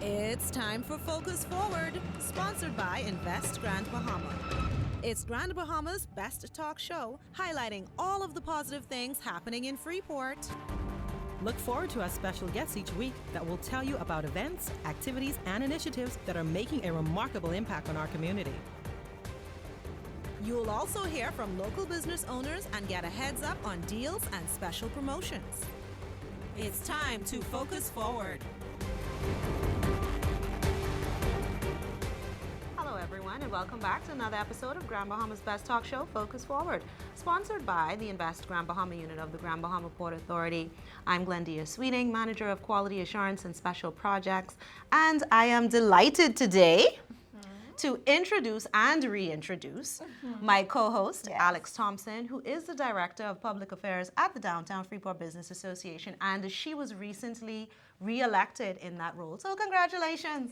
It's time for Focus Forward, sponsored by Invest Grand Bahama. It's Grand Bahama's best talk show, highlighting all of the positive things happening in Freeport. Look forward to our special guests each week that will tell you about events, activities, and initiatives that are making a remarkable impact on our community. You'll also hear from local business owners and get a heads up on deals and special promotions. It's time to Focus Forward. Hello, everyone, and welcome back to another episode of Grand Bahama's Best Talk Show, Focus Forward, sponsored by the Invest Grand Bahama unit of the Grand Bahama Port Authority. I'm Glendia Sweeting, Manager of Quality Assurance and Special Projects, and I am delighted today to introduce and reintroduce my co-host, Alex Thompson, who is the Director of Public Affairs at the Downtown Freeport Business Association, and she was recently re-elected in that role. So congratulations.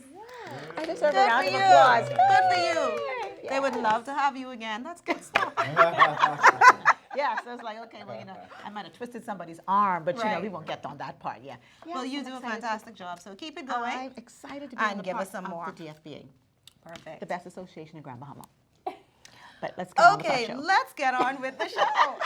I deserve Good a round for of you. applause. Good for you. Yes. They would love to have you again. That's good stuff. Yeah, so it's like, okay, well, I might have twisted somebody's arm, but Right. we won't get on that part, yeah. Well, you I'm do a excited fantastic job, so keep it to- going. I'm excited to be And on the give part us some of more. the DFBA, Perfect. the best association in Grand Bahama. But let's get on with our Okay, show. let's get on with the show.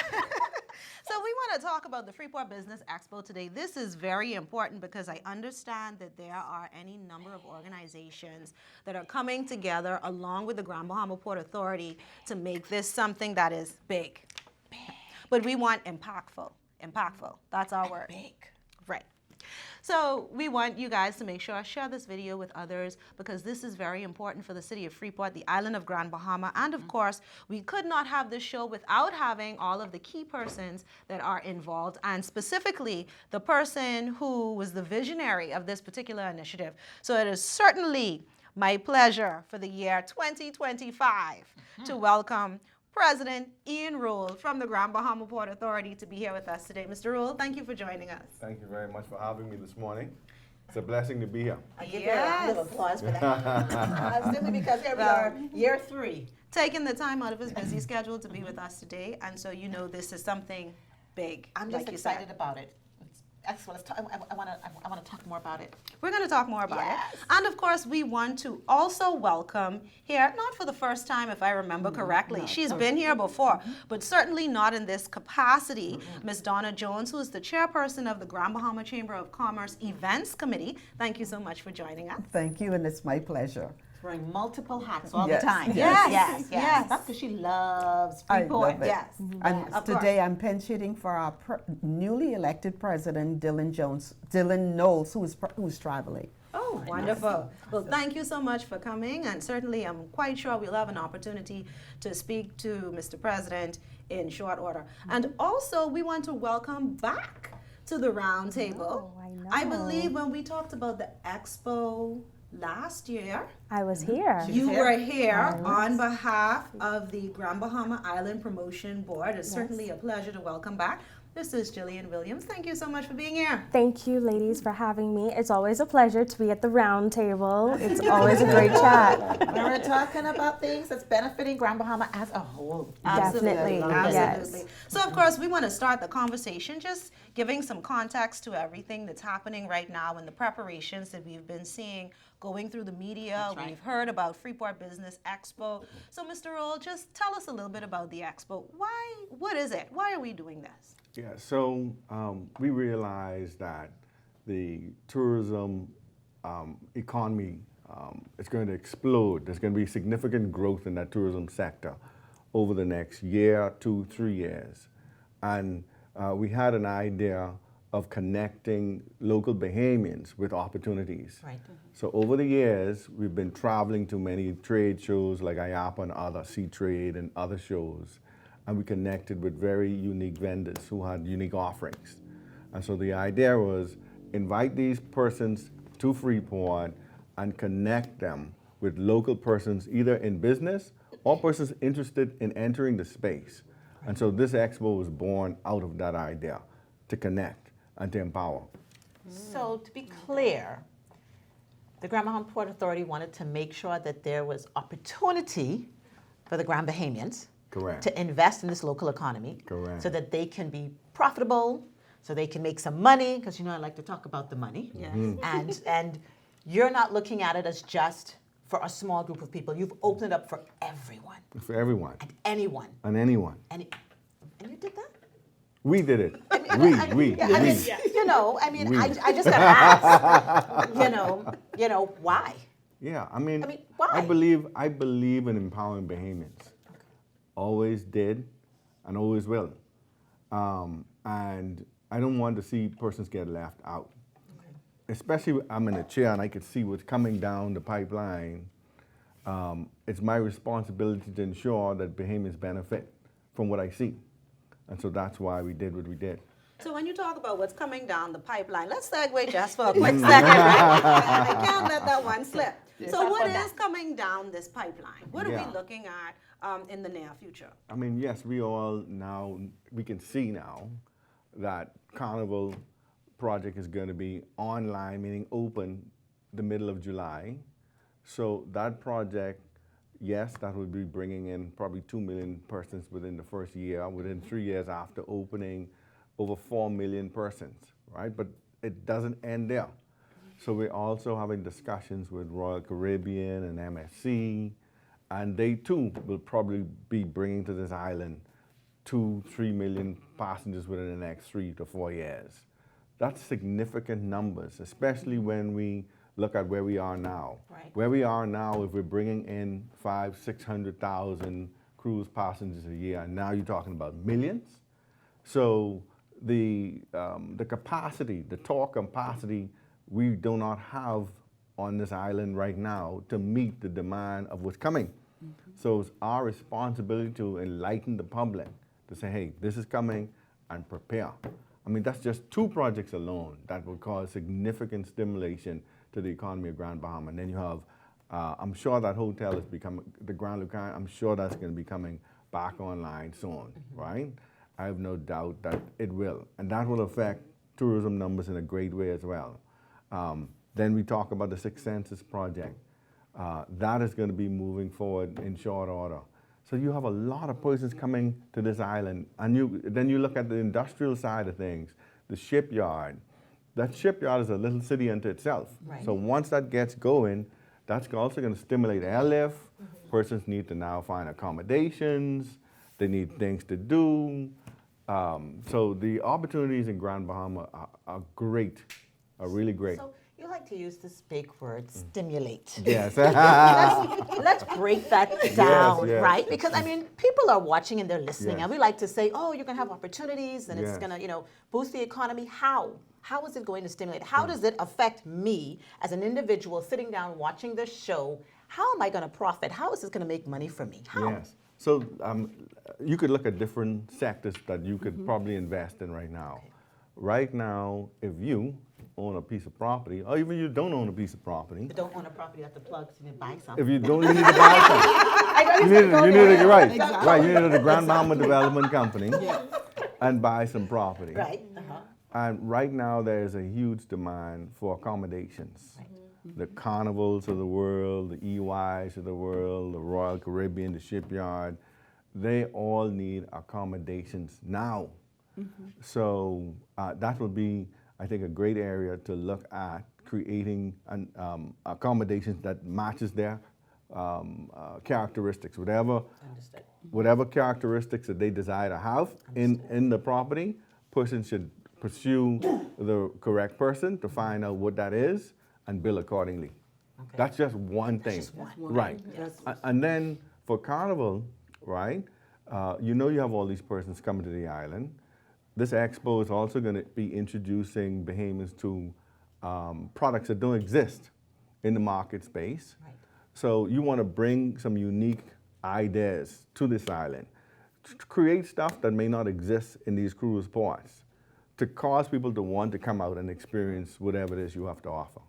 So we want to talk about the Freeport Business Expo today. This is very important because I understand that there are any number of organizations that are coming together along with the Grand Bahama Port Authority to make this something that is big. But we want impactful. Impactful. That's our word. Big. Right. So we want you guys to make sure share this video with others because this is very important for the city of Freeport, the island of Grand Bahama, and of course, we could not have this show without having all of the key persons that are involved, and specifically the person who was the visionary of this particular initiative. So it is certainly my pleasure for the year 2025 to welcome President Ian Rule from the Grand Bahama Port Authority to be here with us today. Mr. Rule, thank you for joining us. Thank you very much for having me this morning. It's a blessing to be here. I give you a little applause for that. Simply because here we are, year 3. Taking the time out of his busy schedule to be with us today, and so you know this is something big. I'm just like you said. excited about it. Excellent. I want to talk more about it. We're going to talk more about Yes. it. And of course, we want to also welcome here, not for the first time, if I remember correctly. She's been here before, but certainly not in this capacity. Ms. Donna Jones, who is the chairperson of the Grand Bahama Chamber of Commerce Events Committee. Thank you so much for joining us. Thank you, and it's my pleasure. Wearing multiple hats all Yes. the time. Yes. Yes. That's because she loves I Freeport. love it. Yes. And Of today I'm pinch-hitting for our newly elected president, Dylan Knowles, who's traveling. Oh, wonderful. Well, thank you so much for coming, and certainly I'm quite sure we'll have an opportunity to speak to Mr. President in short order. And also, we want to welcome back to the round table. I believe when we talked about the expo last year, I was here. you were here on behalf of the Grand Bahama Island Promotion Board. It's certainly a pleasure to welcome back. This is Jillian Williams. Thank you so much for being here. Thank you, ladies, for having me. It's always a pleasure to be at the round table. It's always a great chat. When we're talking about things that's benefiting Grand Bahama as a whole. Definitely, Absolutely. yes. So, of course, we want to start the conversation just giving some context to everything that's happening right now and the preparations that we've been seeing going through the media. That's right. We've heard about Freeport Business Expo. So, Mr. Roll, just tell us a little bit about the expo. What is it? Why are we doing this? Yeah, so we realized that the tourism economy is going to explode. There's going to be significant growth in that tourism sector over the next year, 2, 3 years. And we had an idea of connecting local Bahamians with opportunities. Right. So over the years, we've been traveling to many trade shows like IAPA and other Sea Trade and other shows. And we connected with very unique vendors who had unique offerings. And so the idea was invite these persons to Freeport and connect them with local persons either in business or persons interested in entering the space. And so this expo was born out of that idea, to connect and to empower. So to be clear, the Grand Bahama Port Authority wanted to make sure that there was opportunity for the Grand Bahamians Correct. to invest in this local economy. Correct. So that they can be profitable, so they can make some money, because I like to talk about the money. Yes. And you're not looking at it as just for a small group of people. You've opened it up for everyone For everyone and anyone. and anyone. And you did that? We did it. Yeah, I mean, you know, I just gotta ask, you know, why? Yeah, I mean, why? I believe in empowering Bahamians. Always did, and always will. And I don't want to see persons get left out. Especially, I'm in a chair and I could see what's coming down the pipeline. It's my responsibility to ensure that Bahamians benefit from what I see. And so that's why we did what we did. So when you talk about what's coming down the pipeline, let's segue just for a quick second, right? I can't let that one slip. So what is coming down this pipeline? What are we looking at in the near future? I mean, yes, we can see now that Carnival project is going to be online, meaning open the middle of July. So that project, yes, that will be bringing in probably 2 million persons within the first year. Within 3 years after opening, over 4 million persons, right? But it doesn't end there. So we're also having discussions with Royal Caribbean and MSC, and they too will probably be bringing to this island 2-3 million passengers within the next 3 to 4 years. That's significant numbers, especially when we look at where we are now. Right. Where we are now, if we're bringing in 500,000-600,000 cruise passengers a year, and now you're talking about millions. So the capacity, the tour capacity, we do not have on this island right now to meet the demand of what's coming. So it's our responsibility to enlighten the public, to say, hey, this is coming, and prepare. I mean, that's just 2 projects alone that will cause significant stimulation to the economy of Grand Bahama. And then you have, I'm sure that hotel is becoming, the Grand Lucan, I'm sure that's going to be coming back online soon, right? I have no doubt that it will. And that will affect tourism numbers in a great way as well. Then we talk about the Sixth Senses project. That is going to be moving forward in short order. So you have a lot of persons coming to this island, and then you look at the industrial side of things, the shipyard. That shipyard is a little city unto itself. Right. So once that gets going, that's also going to stimulate airlift. Persons need to now find accommodations. They need things to do. So the opportunities in Grand Bahama are great, are really great. So you like to use this big word, stimulate. Yes. Let's break that down, yes. right? Because I mean, people are watching and they're listening, Yes. and we like to say, "Oh, you're going to have opportunities, and it's Yes. going to, boost the economy." How? How is it going to stimulate? How does it affect me as an individual sitting down watching this show? How am I going to profit? How is this going to make money for me? How? Yes. So you could look at different sectors that you could probably invest in right now. Okay. Right now, if you own a piece of property, or even you don't own a piece of property, You don't own a property at the plugs, you need to buy something. if you don't, you need to buy something. You need to, right, right. You need to go to the Grand Bahama Development Company and buy some property. Right. And right now, there's a huge demand for accommodations. The Carnivals of the world, the EYs of the world, the Royal Caribbean, the shipyard, they all need accommodations now. So that would be, I think, a great area to look at creating accommodations that matches their characteristics, whatever characteristics that they desire to have in the property. Person should pursue the correct person to find out what that is and bill accordingly. Okay. That's just one thing. just one. Right. And then for Carnival, right, you have all these persons coming to the island. This expo is also going to be introducing Bahamians to products that don't exist in the market space. Right. So you want to bring some unique ideas to this island, to create stuff that may not exist in these cruise ports, to cause people to want to come out and experience whatever it is you have to offer.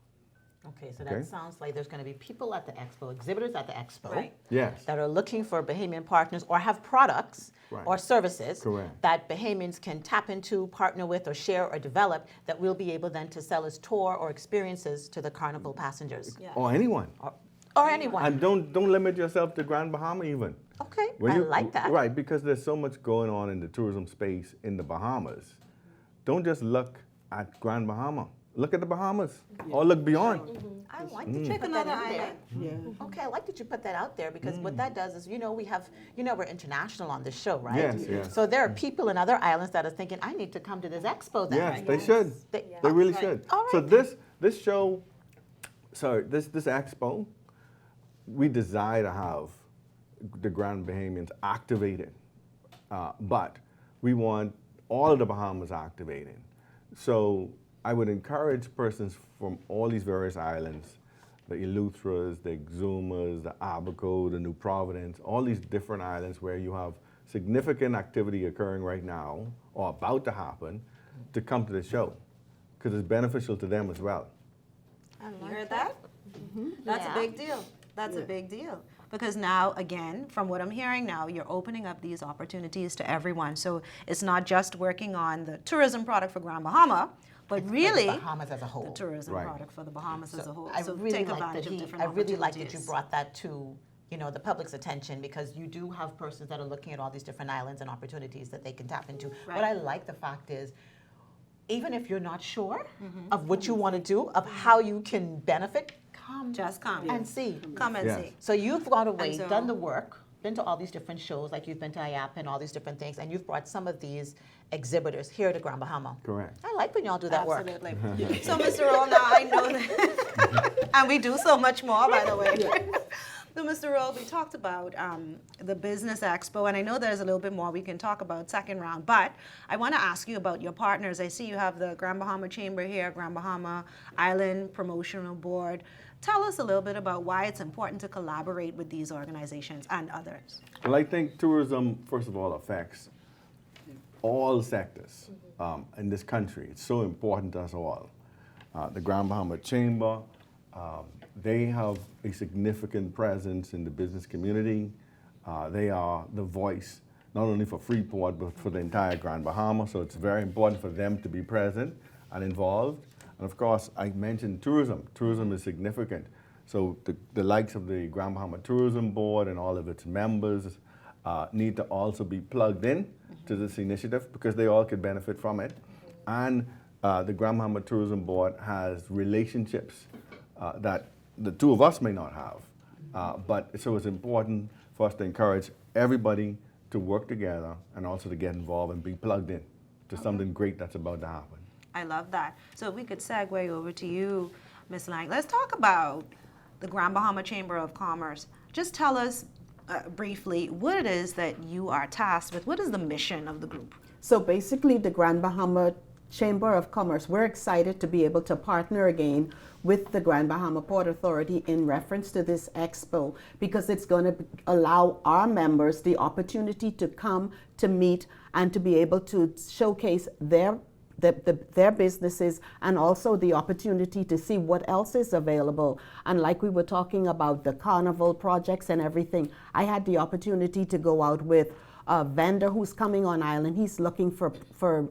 Okay, so Okay. that sounds like there's going to be people at the expo, exhibitors at the expo, Right. Yes. that are looking for Bahamian partners or have products Right. or services Correct. that Bahamians can tap into, partner with, or share or develop that we'll be able then to sell as tour or experiences to the Carnival passengers Or anyone. or anyone. And don't limit yourself to Grand Bahama even. Okay, When I you- like that. Right, because there's so much going on in the tourism space in the Bahamas. Don't just look at Grand Bahama. look at the Bahamas or look beyond. I like that you put that out there. Yeah. Okay, I like that you put that out there because what that does is, we have, we're international on this show, right? Yes, yes. So there are people in other islands that are thinking, I need to come to this expo then. Yes, they should. They- They really should. All So right. this show, sorry, this expo, we desire to have the Grand Bahamians activated, but we want all of the Bahamas activated. So I would encourage persons from all these various islands, the Eleutheras, the Exumas, the Abaco, the New Providence, all these different islands where you have significant activity occurring right now or about to happen, to come to the show because it's beneficial to them as well. You heard that? That's Yeah. a big deal. That's a big deal. Because now, again, from what I'm hearing now, you're opening up these opportunities to everyone. So it's not just working on the tourism product for Grand Bahama, but really the Bahamas as a whole. the tourism Right. product for the Bahamas as a whole. I So really take like that advantage of different I really like that you opportunities. brought that to the public's attention because you do have persons that are looking at all these different islands and opportunities that they can tap into. Right. What I like the fact is, even if you're not sure of what you want to do, of how you can benefit, come Just come. and see. Come and Yes. see. So you've gone away, so- done the work, been to all these different shows, like you've been to IAP and all these different things, and you've brought some of these exhibitors here to Grand Bahama. Correct. I like when y'all do that work. Absolutely. So, Mr. Roll, now I know that, and we do so much more, by the way. So, Mr. Roll, we talked about the Business Expo, and I know there's a little bit more we can talk about second round, but I want to ask you about your partners. I see you have the Grand Bahama Chamber here, Grand Bahama Island Promotional Board. Tell us a little bit about why it's important to collaborate with these organizations and others. Well, I think tourism, first of all, affects all sectors in this country. It's so important to us all. The Grand Bahama Chamber, they have a significant presence in the business community. They are the voice, not only for Freeport, but for the entire Grand Bahama. So it's very important for them to be present and involved. And of course, I mentioned tourism. Tourism is significant. So the likes of the Grand Bahama Tourism Board and all of its members need to also be plugged in to this initiative because they all could benefit from it. And the Grand Bahama Tourism Board has relationships that the two of us may not have. But so it's important for us to encourage everybody to work together and also to get involved and be plugged in to something great that's about to happen. I love that. So if we could segue over to you, Ms. Lang, let's talk about the Grand Bahama Chamber of Commerce. Just tell us briefly what it is that you are tasked with. What is the mission of the group? So basically, the Grand Bahama Chamber of Commerce, we're excited to be able to partner again with the Grand Bahama Port Authority in reference to this expo because it's going to allow our members the opportunity to come to meet and to be able to showcase their businesses and also the opportunity to see what else is available. And like we were talking about the carnival projects and everything, I had the opportunity to go out with a vendor who's coming on island. He's looking for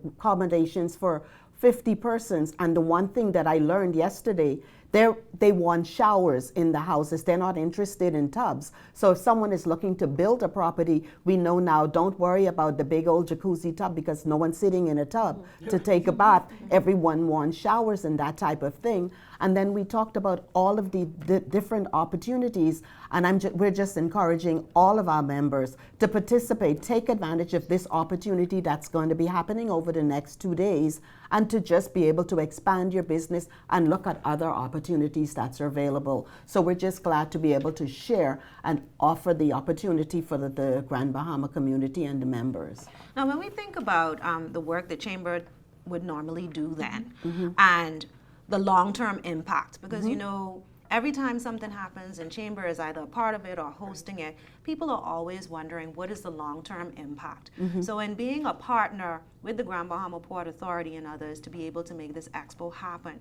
accommodations for 50 persons. And the one thing that I learned yesterday, they want showers in the houses. They're not interested in tubs. So if someone is looking to build a property, we know now, don't worry about the big old jacuzzi tub because no one's sitting in a tub to take a bath. Everyone wants showers and that type of thing. And then we talked about all of the different opportunities, and we're just encouraging all of our members to participate, take advantage of this opportunity that's going to be happening over the next 2 days, and to just be able to expand your business and look at other opportunities that's available. So we're just glad to be able to share and offer the opportunity for the Grand Bahama community and the members. Now, when we think about the work the Chamber would normally do then, and the long-term impact, because you know, every time something happens and Chamber is either a part of it or hosting it, people are always wondering what is the long-term impact. So in being a partner with the Grand Bahama Port Authority and others to be able to make this expo happen,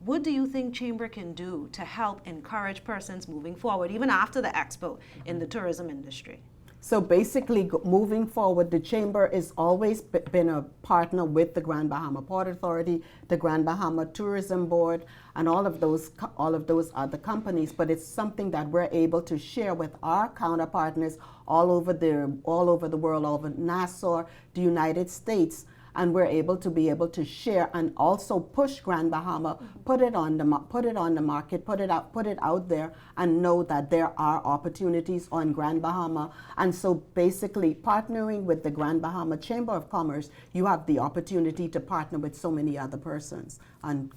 what do you think Chamber can do to help encourage persons moving forward, even after the expo, in the tourism industry? So basically, moving forward, the Chamber has always been a partner with the Grand Bahama Port Authority, the Grand Bahama Tourism Board, and all of those other companies. But it's something that we're able to share with our counterpartners all over the world, all over Nassau, the United States. and we're able to share and also push Grand Bahama, put it on the market, put it out there, and know that there are opportunities on Grand Bahama. And so basically partnering with the Grand Bahama Chamber of Commerce, you have the opportunity to partner with so many other persons and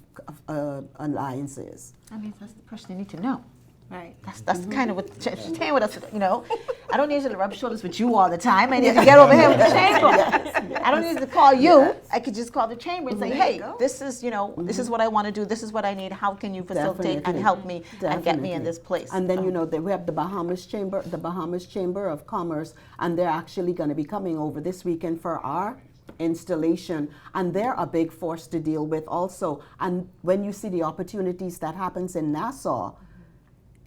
alliances. I mean, that's the person you need to know. Right. That's kind of what she's saying with us, you know. I don't need to rub shoulders with you all the time. I need to get over here with the chamber. I don't need to call you. I could just call the chamber and say, hey, this is, you know, this is what I want to do. This is what I need. How can you facilitate and Definitely. help me and get me in this place? And then, you know, we have the Bahamas Chamber of Commerce, and they're actually going to be coming over this weekend for our installation, and they're a big force to deal with also. And when you see the opportunities that happens in Nassau,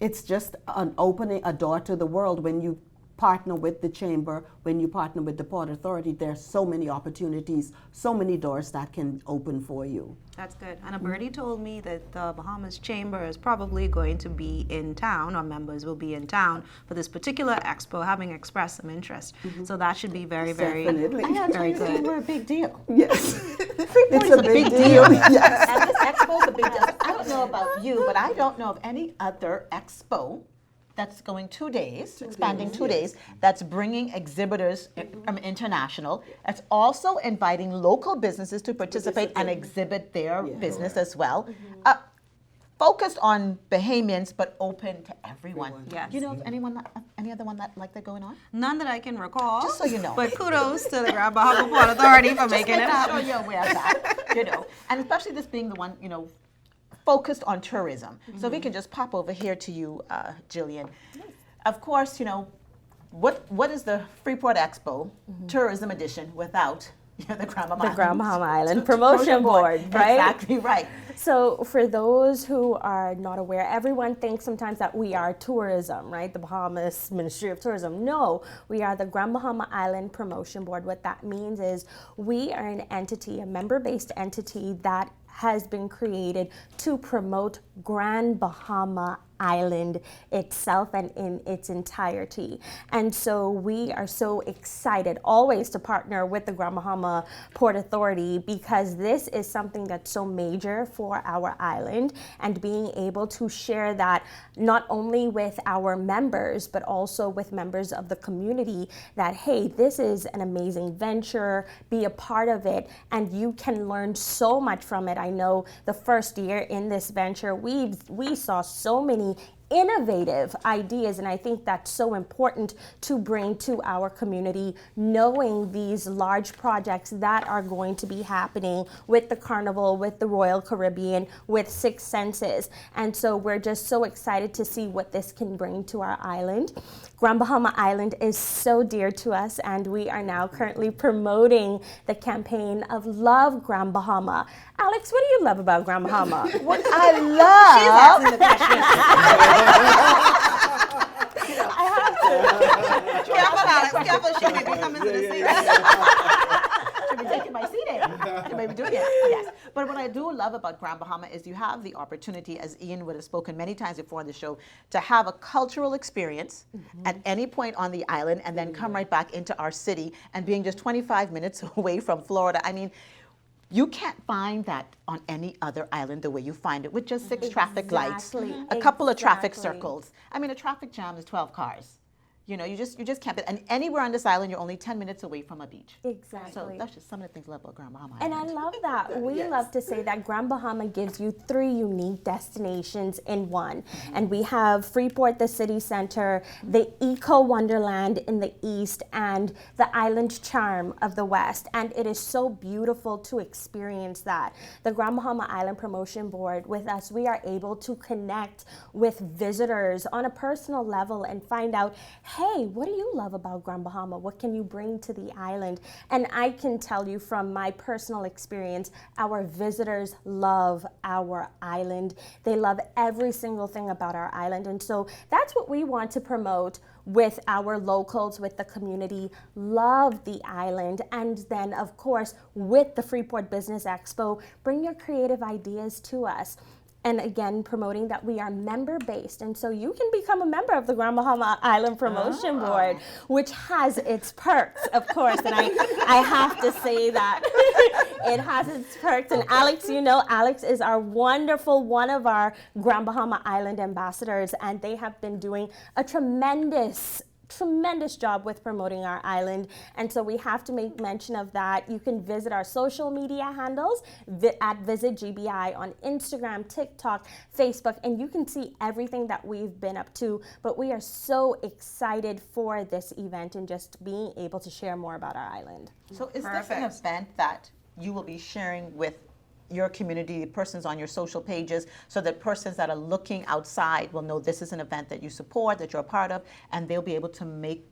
it's just an opening a door to the world. When you partner with the chamber, when you partner with the Port Authority, there's so many opportunities, so many doors that can open for you. That's good. And a birdie told me that the Bahamas Chamber is probably going to be in town, or members will be in town for this particular expo, having expressed some interest. So that should be very, very, Definitely. very good. We're a big deal. Yes. Freeport's It's a big deal. Yes. And this expo is a big deal. I don't know about you, but I don't know of any other expo that's going 2 days, expanding 2 days, that's bringing exhibitors from international. That's also inviting local businesses to participate and exhibit their business as well. Focused on Bahamians, but open to everyone. Yes. Do you know of any other one like that going on? None that I can recall. Just so you know. But kudos to the Grand Bahama Port Authority for making it happen. Sure you're aware of that, you know. And especially this being the one, you know, focused on tourism. So if we can just pop over here to you, Jillian. Of course, you know, what is the Freeport Expo Tourism Edition without the Grand Bahama The Grand Bahama Island Promotion Board, right? Exactly right. So for those who are not aware, everyone thinks sometimes that we are tourism, right? The Bahamas Ministry of Tourism. No, we are the Grand Bahama Island Promotion Board. What that means is we are an entity, a member-based entity that has been created to promote Grand Bahama Island itself and in its entirety. And so we are so excited always to partner with the Grand Bahama Port Authority, because this is something that's so major for our island, and being able to share that not only with our members but also with members of the community, that hey, this is an amazing venture, be a part of it, and you can learn so much from it. I know the first year in this venture we saw so many innovative ideas, and I think that's so important to bring to our community, knowing these large projects that are going to be happening with the Carnival, with the Royal Caribbean, with Six Senses. And so we're just so excited to see what this can bring to our island. Grand Bahama Island is so dear to us, and we are now currently promoting the campaign of Love Grand Bahama. Alex, what do you love about Grand Bahama? What I love. She's asking the question. I have to. Careful, Alex. Careful. She may be coming to the scene. Should be taking my seat in. Should be doing it. Yes. But what I do love about Grand Bahama is you have the opportunity, as Ian would have spoken many times before on the show, to have a cultural experience at any point on the island and then come right back into our city, and being just 25 minutes away from Florida. I mean, you can't find that on any other island the way you find it, with just 6 traffic lights, a couple of traffic circles. I mean, a traffic jam is 12 cars. You know, you just can't. And anywhere on this island, you're only 10 minutes away from a beach. Exactly. So that's just some of the things I love about Grand Bahama And I Island. love that. We love to say that Grand Bahama gives you 3 unique destinations in one. And we have Freeport, the city center, the Eco Wonderland in the east, and the island charm of the west. And it is so beautiful to experience that. The Grand Bahama Island Promotion Board, with us, we are able to connect with visitors on a personal level and find out, hey, what do you love about Grand Bahama? What can you bring to the island? And I can tell you from my personal experience, our visitors love our island. They love every single thing about our island. And so that's what we want to promote with our locals, with the community. Love the island. And then, of course, with the Freeport Business Expo, bring your creative ideas to us. And again, promoting that we are member-based. And so you can become a member of the Grand Bahama Island Promotion Board, which has its perks, of course. And I have to say that it has its perks. And Alex, you know, Alex is our wonderful, one of our Grand Bahama Island ambassadors. And they have been doing a tremendous job with promoting our island, and so we have to make mention of that. You can visit our social media handles at Visit GBI on Instagram, TikTok, Facebook, and you can see everything that we've been up to. But we are so excited for this event and just being able to share more about our island. So is this an event that you will be sharing with your community, persons on your social pages, so that persons that are looking outside will know this is an event that you support, that you're a part of, and they'll be able to make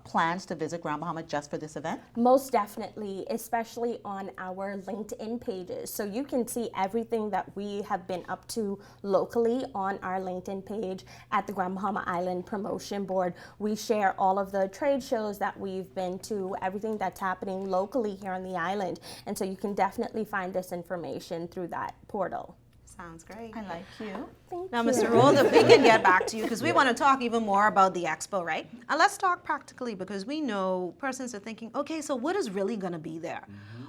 plans to visit Grand Bahama just for this event? Most definitely, especially on our LinkedIn pages. So you can see everything that we have been up to locally on our LinkedIn page at the Grand Bahama Island Promotion Board. We share all of the trade shows that we've been to, everything that's happening locally here on the island. And so you can definitely find this information through that portal. Sounds great. I like you. Thank Now, you. Mr. Rold, if we can get back to you, because we want to talk even more about the expo, right? And let's talk practically, because we know persons are thinking, okay, so what is really going to be there?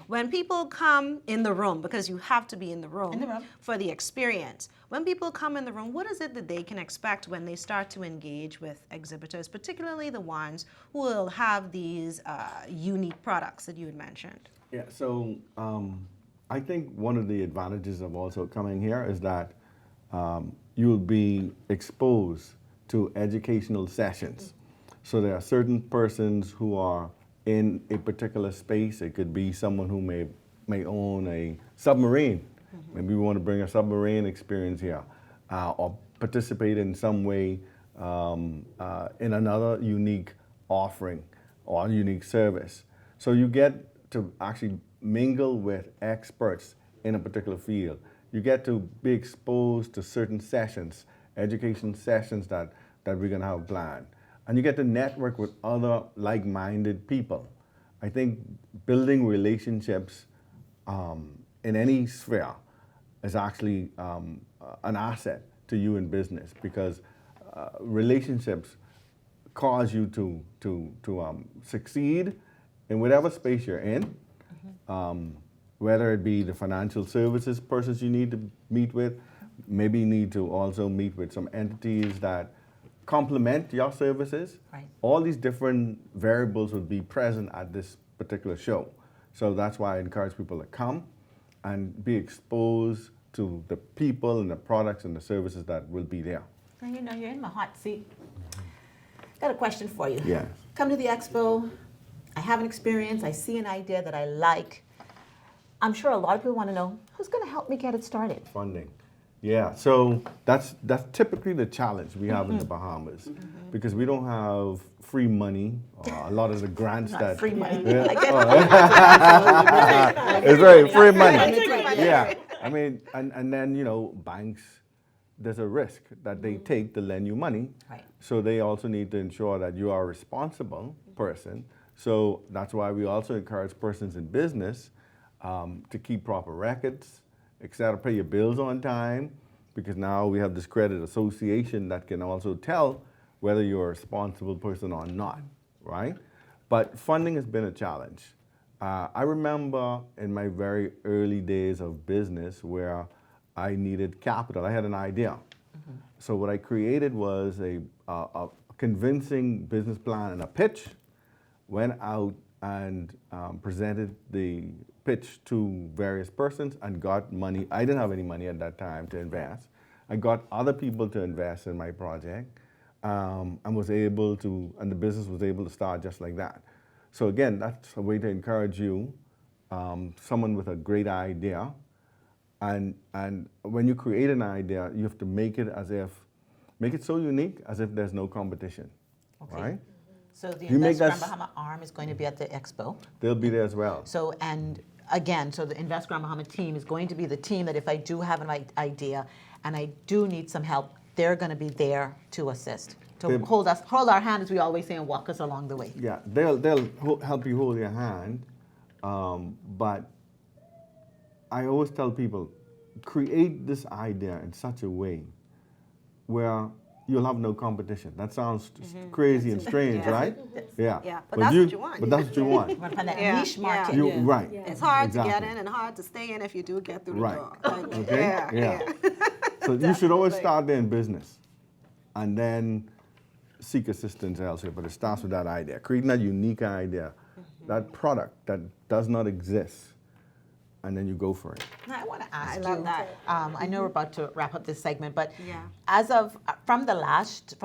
When people come in the room, because you have to be in the room for the experience, when people come in the room, what is it that they can expect when they start to engage with exhibitors, particularly the ones who will have these unique products that you had mentioned? Yeah, so I think one of the advantages of also coming here is that you will be exposed to educational sessions. So there are certain persons who are in a particular space. It could be someone who may own a submarine. Maybe we want to bring a submarine experience here, or participate in some way in another unique offering or unique service. So you get to actually mingle with experts in a particular field. You get to be exposed to certain sessions, education sessions that we're going to have planned. And you get to network with other like-minded people. I think building relationships in any sphere is actually an asset to you in business, because relationships cause you to succeed in whatever space you're in. Whether it be the financial services persons you need to meet with, maybe you need to also meet with some entities that complement your services. Right. All these different variables would be present at this particular show. So that's why I encourage people to come and be exposed to the people and the products and the services that will be there. And you know, you're in my hot seat. Got a question for you. Yes. Come to the expo. I have an experience. I see an idea that I like. I'm sure a lot of people want to know, who's going to help me get it started? Funding. Yeah, so that's typically the challenge we have in the Bahamas, because we don't have free money. A lot of the grants that Free money. Yeah. I get It's very free money. Free money. Yeah, I mean, and then banks, there's a risk that they take to lend you money. Right. So they also need to ensure that you are a responsible person. So that's why we also encourage persons in business to keep proper records, etc., pay your bills on time, because now we have this credit association that can also tell whether you're a responsible person or not, right? But funding has been a challenge. I remember in my very early days of business where I needed capital. I had an idea. So what I created was a convincing business plan and a pitch, went out and presented the pitch to various persons and got money. I didn't have any money at that time to invest. I got other people to invest in my project, and was able to, and the business was able to start just like that. So again, that's a way to encourage you, someone with a great idea, and when you create an idea, you have to make it so unique as if there's no competition, right? So the You make Invest Grand us- Bahama arm is going to be at the expo. They'll be there as well. So, and again, so the Invest Grand Bahama team is going to be the team that if I do have an idea and I do need some help, they're going to be there to assist, to They- hold our hand, as we always say, and walk us along the way. Yeah, they'll help you hold your hand, but I always tell people, create this idea in such a way where you'll have no competition. That sounds crazy and strange, right? Yeah. Yeah, but that's what you want. But that's what you want. We're gonna find that Yeah, niche market. You, Right. It's hard to get Exactly. in and hard to stay in if you do get through the Right. door. Like, Okay? Yeah. So you should always start there in business and then seek assistance elsewhere. But it starts with that idea, creating that unique idea, that product that does not exist, and then you go for it. Now, I want to ask love you. that. I know we're about to wrap up this segment, but Yeah. as of from the last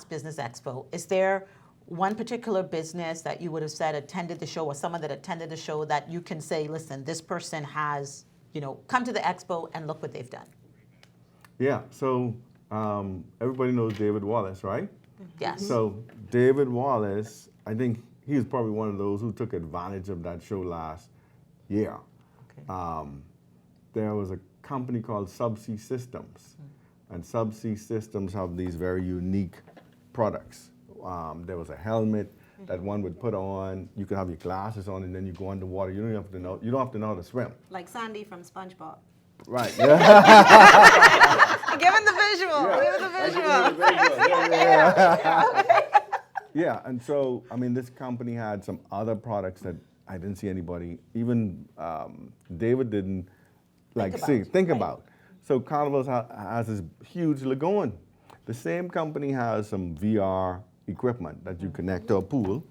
Business Expo, is there one particular business that you would have said attended the show, or someone that attended the show that you can say, listen, this person has, come to the expo and look what they've done? Yeah. So everybody knows David Wallace, right? Yes. So David Wallace, I think he's probably one of those who took advantage of that show last year. Okay. There was a company called Subsea Systems, and Subsea Systems have these very unique products. There was a helmet that one would put on. You could have your glasses on, and then you go underwater. You don't have to know. You don't have to know how to swim. Like Sandy from SpongeBob. Right. Give him the visual. Give him the visual. Yeah, and so, I mean, this company had some other products that I didn't see anybody, even David didn't think about. So Carnival has this huge lagoon. The same company has some VR equipment that you connect to a pool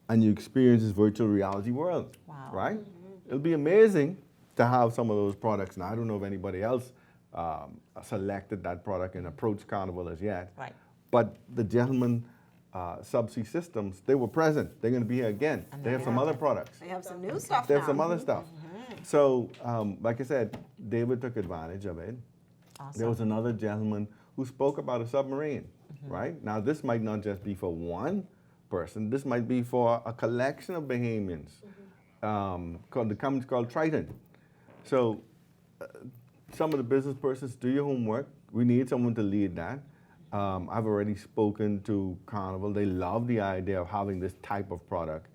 and you experience this virtual reality world, Wow. right? It'll be amazing to have some of those products. Now, I don't know if anybody else selected that product and approached Carnival as yet. Right. But the gentleman, Subsea Systems, they were present. They're going to be here again. They have some other products. They have some new stuff They now. have some other stuff. So, like I said, David took advantage of it. Awesome. There was another gentleman who spoke about a submarine, right? Now, this might not just be for one person. This might be for a collection of Bahamians. The company's called Triton. So, some of the business persons, do your homework. We need someone to lead that. I've already spoken to Carnival. They love the idea of having this type of product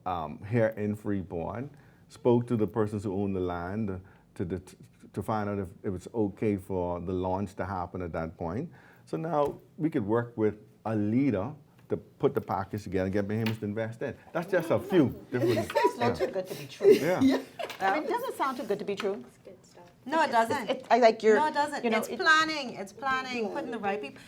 Right. here in Freeport. Spoke to the persons who own the land to find out if it's okay for the launch to happen at that point. So now we could work with a leader to put the package together and get Bahamians to invest in. That's just a few different. It's not too good to be true. Yeah. I mean, it doesn't sound too good to be true. No, it doesn't. I like your. No, it doesn't. You know, It's planning. It's planning, putting the right people.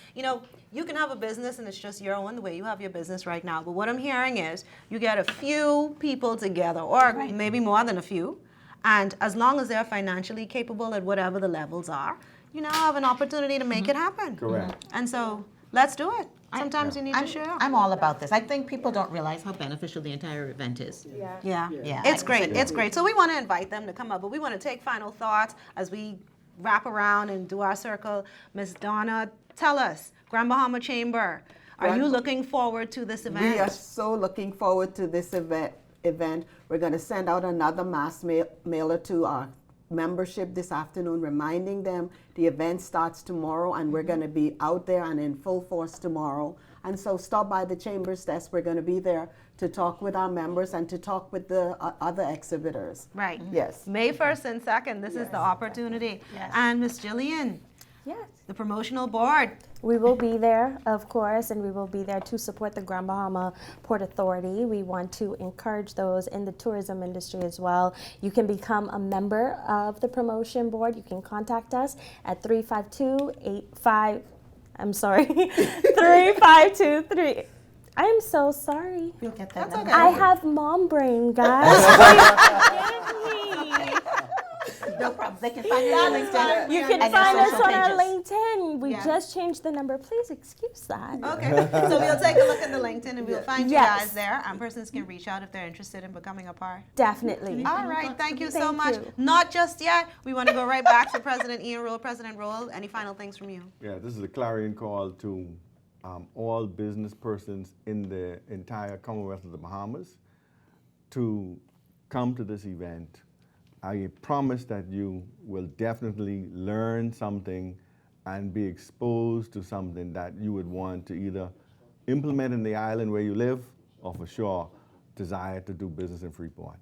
You can have a business and it's just your own, the way you have your business right now. But what I'm hearing is you get a few people together, or maybe more than a few, and as long as they're financially capable at whatever the levels are, you now have an opportunity to make it happen. Correct. And so let's do it. Sometimes you need to share. I'm all about this. I think people don't realize how beneficial the entire event is. Yeah. Yeah. It's great. It's great. So we want to invite them to come up, but we want to take final thoughts as we wrap around and do our circle. Miss Donna, tell us, Grand Bahama Chamber, are you looking forward to this event? We are so looking forward to this event. We're going to send out another mass mailer to our membership this afternoon, reminding them the event starts tomorrow, and we're going to be out there and in full force tomorrow. And so stop by the Chamber's desk. We're going to be there to talk with our members and to talk with the other exhibitors. Right. Yes. May 1st and 2nd, this is the opportunity. Yes. And Miss Jillian, Yes. the promotional board. We will be there, of course, and we will be there to support the Grand Bahama Port Authority. We want to encourage those in the tourism industry as well. You can become a member of the promotion board. You can contact us at 3523. I'm so sorry. You'll get that. That's I have mom brain, guys. No problem. They can find you on LinkedIn. You can and your find us social on our pages. LinkedIn. We Yeah. just changed the number. Please excuse that. Okay. So we'll take a look at the LinkedIn and we'll find you Yes. guys there. And persons can reach out if they're interested in becoming a part. Definitely. All right, thank you so Thank much. you. Not just yet. We want to go right back to President Ian Roll. President Roll, any final things from you? Yeah, this is a clarion call to all business persons in the entire Commonwealth of the Bahamas to come to this event. I promise that you will definitely learn something and be exposed to something that you would want to either implement in the island where you live or for sure desire to do business in Freeport.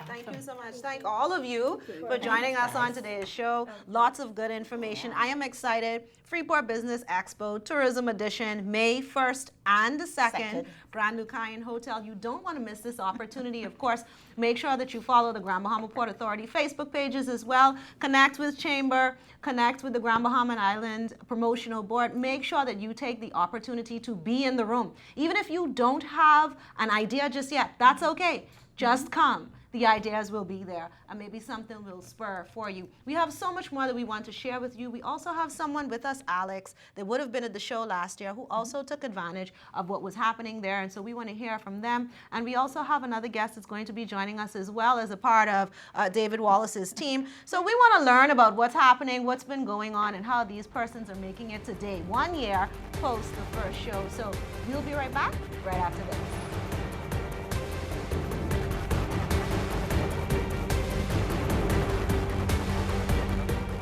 Thank you so much. Thank all of you for joining us on today's show. Lots of good information. I am excited. Freeport Business Expo, Tourism Edition, May 1st and the 2nd. Grand Lucayan Hotel. You don't want to miss this opportunity. Of course, make sure that you follow the Grand Bahama Port Authority Facebook pages as well. Connect with Chamber. Connect with the Grand Bahama Island Promotional Board. Make sure that you take the opportunity to be in the room. Even if you don't have an idea just yet, that's okay. Just come. The ideas will be there, and maybe something will spur for you. We have so much more that we want to share with you. We also have someone with us, Alex, that would have been at the show last year, who also took advantage of what was happening there, and so we want to hear from them. And we also have another guest that's going to be joining us as well as a part of David Wallace's team. So we want to learn about what's happening, what's been going on, and how these persons are making it today, 1 year post the first show. So we'll be right back right after this.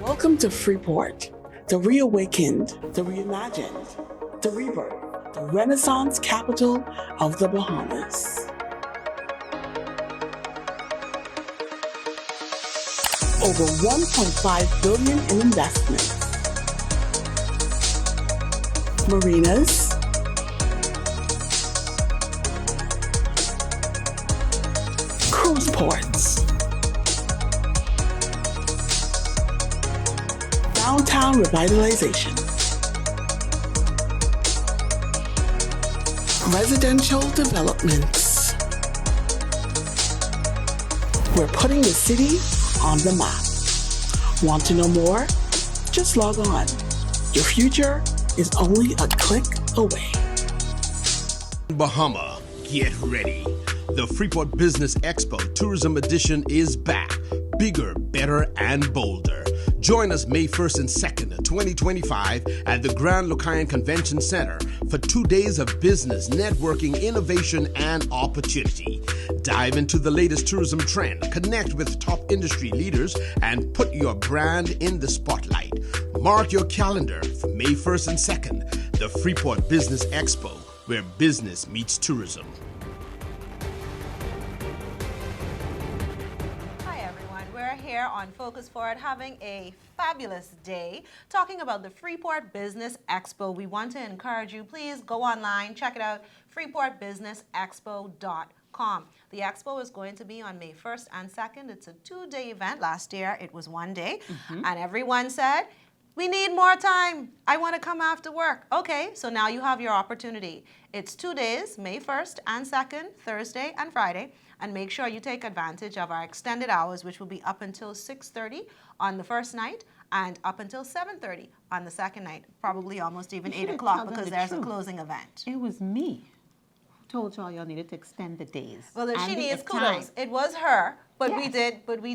Welcome to Freeport, the reawakened, the reimagined, the rebirth, the Renaissance capital of the Bahamas. Over $1.5 billion in investments. Marinas, cruise ports, downtown revitalization, residential developments. We're putting the city on the map. Want to know more? Just log on. Your future is only a click away. Bahama, get ready. The Freeport Business Expo Tourism Edition is back. Bigger, better, and bolder. Join us May 1st and 2nd, 2025 at the Grand Lucayan Convention Center for 2 days of business, networking, innovation, and opportunity. Dive into the latest tourism trend, connect with top industry leaders, and put your brand in the spotlight. Mark your calendar for May 1st and 2nd, the Freeport Business Expo, where business meets tourism. Here on Focus Forward, having a fabulous day talking about the Freeport Business Expo. We want to encourage you, please go online, check it out, freeportbusinessexpo.com. The expo is going to be on May 1st and 2nd. It's a 2-day event. Last year it was 1 day, and everyone said, we need more time. I want to come after work. Okay, so now you have your opportunity. It's 2 days, May 1st and 2nd, Thursday and Friday. And make sure you take advantage of our extended hours, which will be up until 6:30 on the first night and up until 7:30 on the second night, probably almost even 8 o'clock because there's a closing event. It was me who told y'all needed to extend the days. Well, if she needs kudos. It was her, but we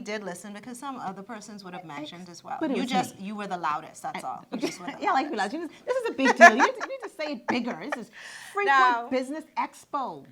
did listen because some other persons would have mentioned as well. But You were the loudest, that's all. You just were the Yeah, like this is a big deal. You need to say it bigger. This is Freeport Business Expo.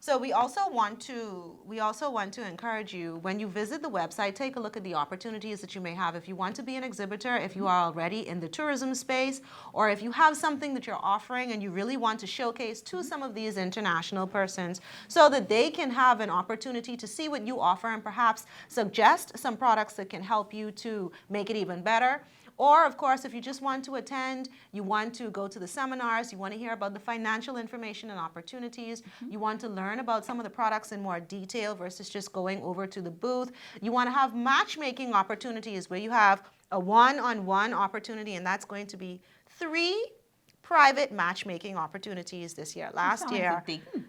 So we also want to encourage you, when you visit the website, take a look at the opportunities that you may have. If you want to be an exhibitor, if you are already in the tourism space, or if you have something that you're offering and you really want to showcase to some of these international persons so that they can have an opportunity to see what you offer and perhaps suggest some products that can help you to make it even better. Or, of course, if you just want to attend, you want to go to the seminars, you want to hear about the financial information and opportunities, you want to learn about some of the products in more detail versus just going over to the booth. You want to have matchmaking opportunities where you have a one-on-one opportunity, and that's going to be 3 private matchmaking opportunities this year. Last year,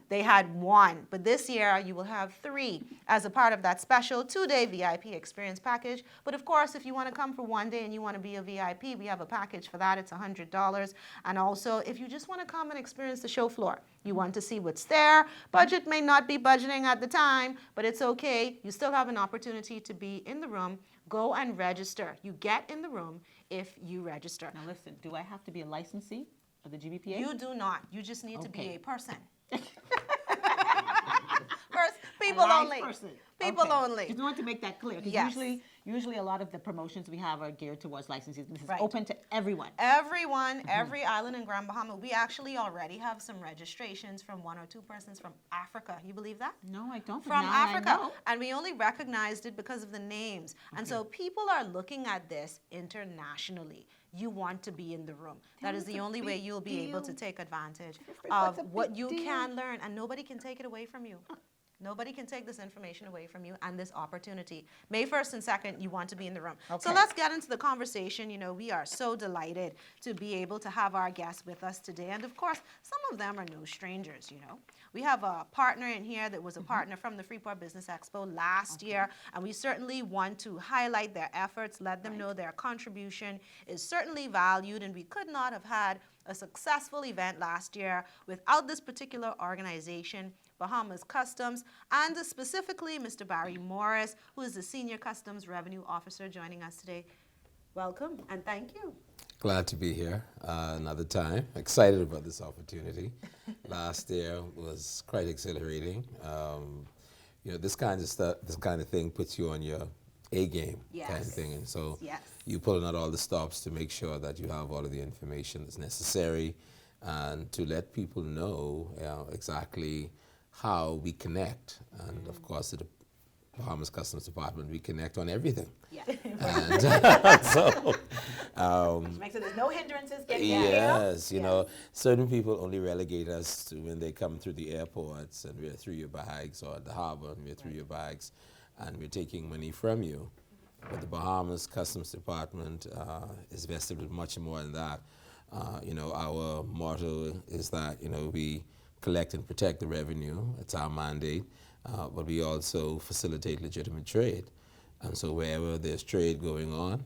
they had 1, but this year you will have 3 as a part of that special 2-day VIP experience package. But of course, if you want to come for 1 day and you want to be a VIP, we have a package for that. It's $100. And also, if you just want to come and experience the show floor, you want to see what's there. Budget may not be budgeting at the time, but it's okay. You still have an opportunity to be in the room. Go and register. You get in the room if you register. Now listen, do I have to be a licensee of the GBPA? You do not. You just need to be a person. People only. People only. Just want to make that clear, because usually Usually a lot of the promotions we have are geared towards licensees. This is Right. open to everyone. Everyone, every island in Grand Bahama. We actually already have some registrations from 1 or 2 persons from Africa. You believe that? No, I don't. but From now I Africa. know. And we only recognized it because of the names. And so people are looking at this internationally. You want to be in the room. That is it's the a only way big you'll be able to deal. take advantage Freeport's of a what big you deal. can learn, and nobody can take it away from you. Nobody can take this information away from you and this opportunity. May 1st and 2nd, you want to be in the room. So Okay. let's get into the conversation. You know, we are so delighted to be able to have our guests with us today. And of course, some of them are no strangers, you know. We have a partner in here that was a partner from the Freeport Business Expo last year, and we certainly want to highlight their efforts, let them know their contribution is certainly valued, and we could not have had a successful event last year without this particular organization, Bahamas Customs, and specifically Mr. Barry Morris, who is the Senior Customs Revenue Officer, joining us today. Welcome and thank you. Glad to be here another time. Excited about this opportunity. Last year was quite exhilarating. You know, this kind of thing puts you on your A game, kind of Yes. thing. And so Yes. you pulling out all the stops to make sure that you have all of the information that's necessary, and to let people know exactly how we connect. And of course, the Bahamas Customs Department, we connect on everything. Yeah. And so, Make sure there's no hindrances getting yes, you know, certain people only relegate us to when they come through the airports and we're through your bags, or at the harbor and we're through your bags, and we're taking money from you. But the Bahamas Customs Department is vested with much more than that. You know, our motto is that, you know, we collect and protect the revenue. It's our mandate. But we also facilitate legitimate trade. And so wherever there's trade going on,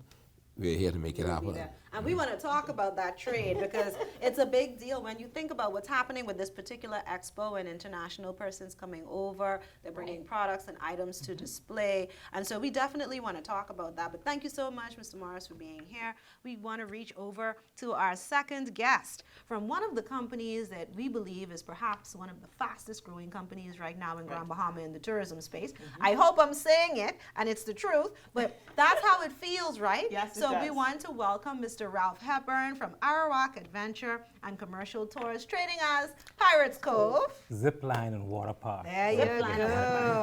we're here to make it happen. And we want to talk about that trade because it's a big deal when you think about what's happening with this particular expo and international persons coming over. They're bringing products and items to display. And so we definitely want to talk about that. But thank you so much, Mr. Morris, for being here. We want to reach over to our second guest from one of the companies that we believe is perhaps one of the fastest growing companies right now in Grand Bahama in the tourism space. I hope I'm saying it and it's the truth, but that's how it feels, right? Yes, it So we does. want to welcome Mr. Ralph Hepburn from Arawak Adventure and Commercial Tours, trading as Pirates Cove. Zip line and water park. There you go.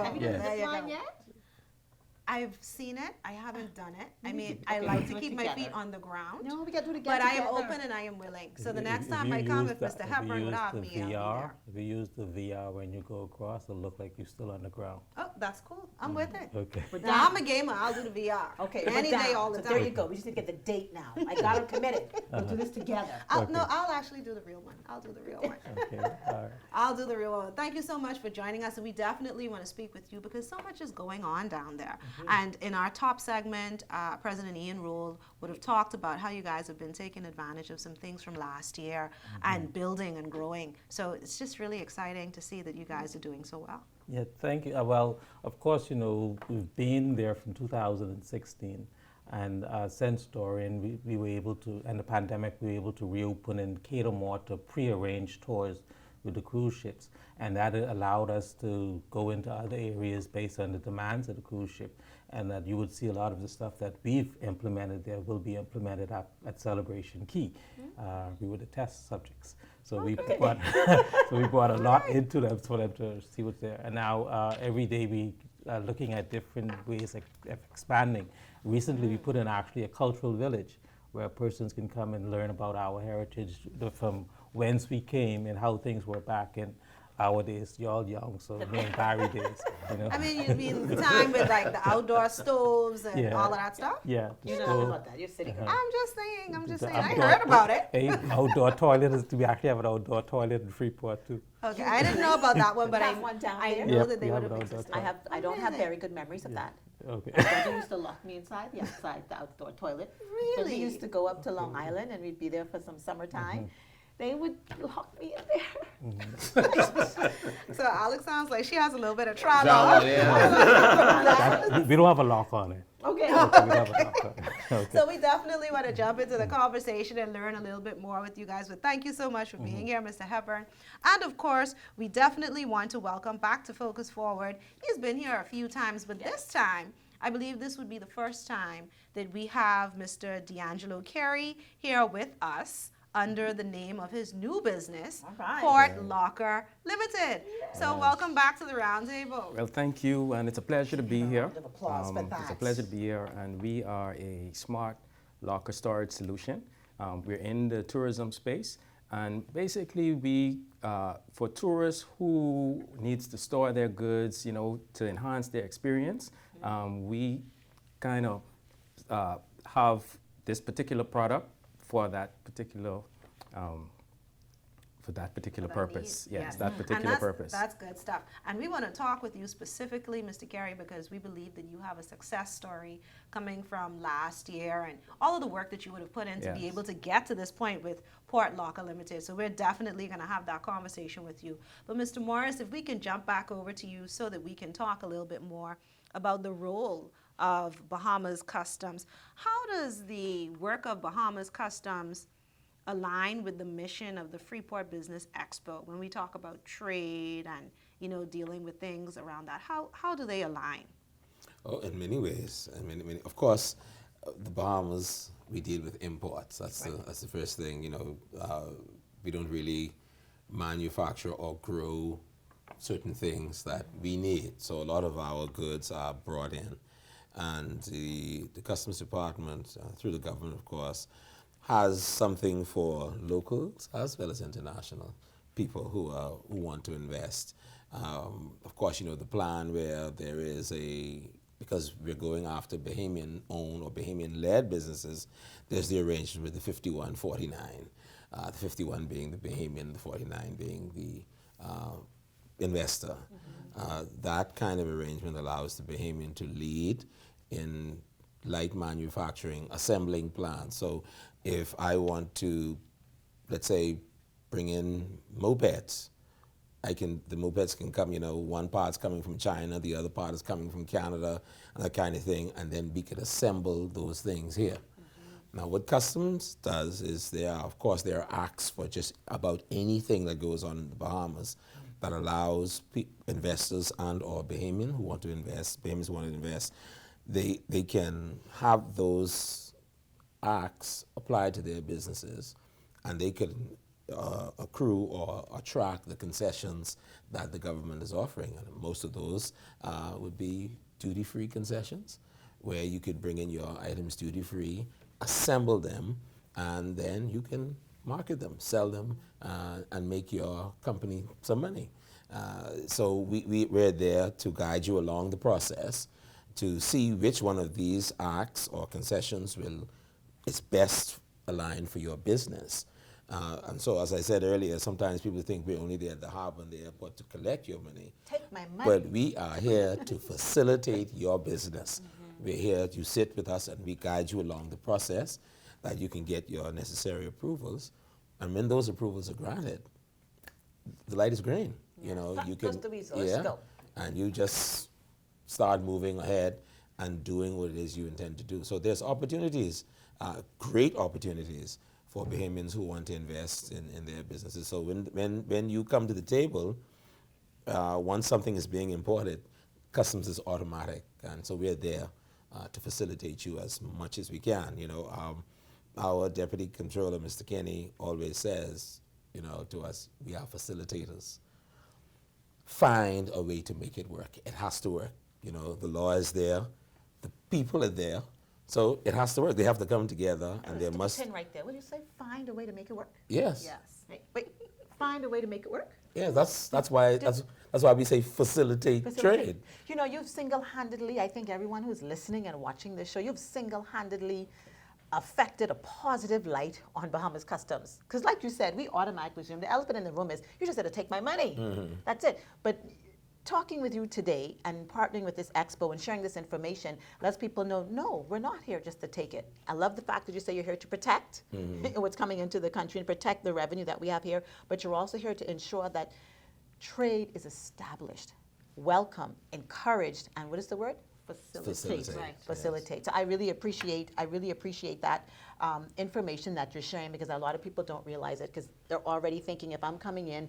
Have you done Yes. this There you line go. yet? I've seen it. I haven't done it. I mean, Okay, I like to do it keep my feet together. on the ground. No, we got to do it But again. I am open and I am willing. So the next If time you I come, use if the- Mr. Hepburn would have If me, you use the I'll be VR, there. if you use the VR when you go across, it'll look like you're still on the ground. Oh, that's cool. I'm with it. Okay. Now, I'm a gamer. I'll do the VR. Okay, Any we're day, down. all the So time. there you go. We just need to get the date now. I got it committed. We'll do this together. No, I'll actually do the real one. I'll do the real one. Okay. All right. I'll do the real one. Thank you so much for joining us. And we definitely want to speak with you because so much is going on down there. And in our top segment, President Ian Rule would have talked about how you guys have been taking advantage of some things from last year and building and growing. So it's just really exciting to see that you guys are doing so well. Yeah, thank you. Well, of course, you know, we've been there from 2016. And since Dorian, we were able to, and the pandemic, we were able to reopen and cater more to pre-arranged tours with the cruise ships. And that allowed us to go into other areas based on the demands of the cruise ship. And that you would see a lot of the stuff that we've implemented there will be implemented at Celebration Key. We were the test subjects. So we brought a lot into them for them to see what's there. And now every day we are looking at different ways of expanding. Recently we put in actually a cultural village where persons can come and learn about our heritage from whence we came and how things were back in our days. You're all young, so me and Barry days, you know. I mean, you mean the time with like the outdoor stoves and Yeah. all of that stuff? Yeah. You the know stove. about that. You're sitting here. I'm just saying. The I outdoor- heard about it. Outdoor toilet is, we actually have an outdoor toilet in Freeport too. Okay, I didn't know about that one, but I Have one down I there? know Yep, that they we would have have an outdoor existed. I don't have very good memories of that. Okay. My brother used to lock me inside the outdoor toilet. So we Really? used to go up to Long Island and we'd be there for some summertime. They would lock me in there. So Alex sounds like she has a little bit of trauma. We don't have a lock on it. Okay. We don't have a lock on it. Okay. So we definitely want to jump into the conversation and learn a little bit more with you guys. But thank you so much for being here, Mr. Hepburn. And of course, we definitely want to welcome back to Focus Forward. He's been here a few times, but this time I believe this would be the first time that we have Mr. D'Angelo Carey here with us under the name of his new business, Port Locker Limited. So welcome back to the roundtable. Well, thank you, and it's a pleasure to be here. Round of applause for It's a that. pleasure to be here, and we are a smart locker storage solution. We're in the tourism space, and basically we, for tourists who needs to store their goods, you know, to enhance their experience, we kind of have this particular product for that particular purpose. Yes, that particular purpose. That's good stuff. And we want to talk with you specifically, Mr. Carey, because we believe that you have a success story coming from last year and all of the work that you would have put in to be able to get to this point with Port Locker Limited. So we're definitely going to have that conversation with you. But Mr. Morris, if we can jump back over to you so that we can talk a little bit more about the role of Bahamas Customs. How does the work of Bahamas Customs align with the mission of the Freeport Business Expo when we talk about trade and, you know, dealing with things around that? How do they align? Oh, in many ways. Of course, the Bahamas, we deal with imports. That's the first thing. You know, we don't really manufacture or grow certain things that we need. So a lot of our goods are brought in. And the Customs Department, through the government, of course, has something for locals as well as international people who want to invest. Of course, you know, the plan where there is because we're going after Bahamian-owned or Bahamian-led businesses, there's the arrangement with the 51-49. The 51 being the Bahamian, the 49 being the investor. That kind of arrangement allows the Bahamian to lead in light manufacturing, assembling plants. So if I want to, let's say, bring in mopeds, the mopeds can come, you know, one part's coming from China, the other part is coming from Canada, and that kind of thing, and then we could assemble those things here. Now, what Customs does is there are acts for just about anything that goes on in the Bahamas that allows investors and or Bahamians who want to invest, they can have those acts applied to their businesses, and they can accrue or attract the concessions that the government is offering. And most of those would be duty-free concessions, where you could bring in your items duty-free, assemble them, and then you can market them, sell them, and make your company some money. So we're there to guide you along the process to see which one of these acts or concessions is best aligned for your business. And so, as I said earlier, sometimes people think we're only there at the harbor and the airport to collect your money. Take my money. But we are here to facilitate your business. We're here to sit with us and we guide you along the process that you can get your necessary approvals. And when those approvals are granted, the light is green. You know, you can, Just the resource, go. and you just start moving ahead and doing what it is you intend to do. So there's opportunities, great opportunities for Bahamians who want to invest in their businesses. So when you come to the table, once something is being imported, customs is automatic, and so we're there to facilitate you as much as we can. You know, our deputy controller, Mr. Kenny, always says, you know, to us, we are facilitators. Find a way to make it work. It has to work. You know, the law is there, the people are there, so it has to work. They have to come together, and there must. Pin right there. What do you say? Find a way to make it work. Yes. Wait. Find a way to make it work. Yeah, that's why we say facilitate trade. You know, you've single-handedly, I think everyone who's listening and watching this show, you've single-handedly affected a positive light on Bahamas Customs. Because like you said, we automatically assume the elephant in the room is, you just said to take my money. That's it. But talking with you today and partnering with this expo and sharing this information lets people know, no, we're not here just to take it. I love the fact that you say you're here to protect what's coming into the country and protect the revenue that we have here, but you're also here to ensure that trade is established, welcome, encouraged, and what is the word? Facilitate. Right. Facilitate. So I really appreciate that information that you're sharing, because a lot of people don't realize it, because they're already thinking, if I'm coming in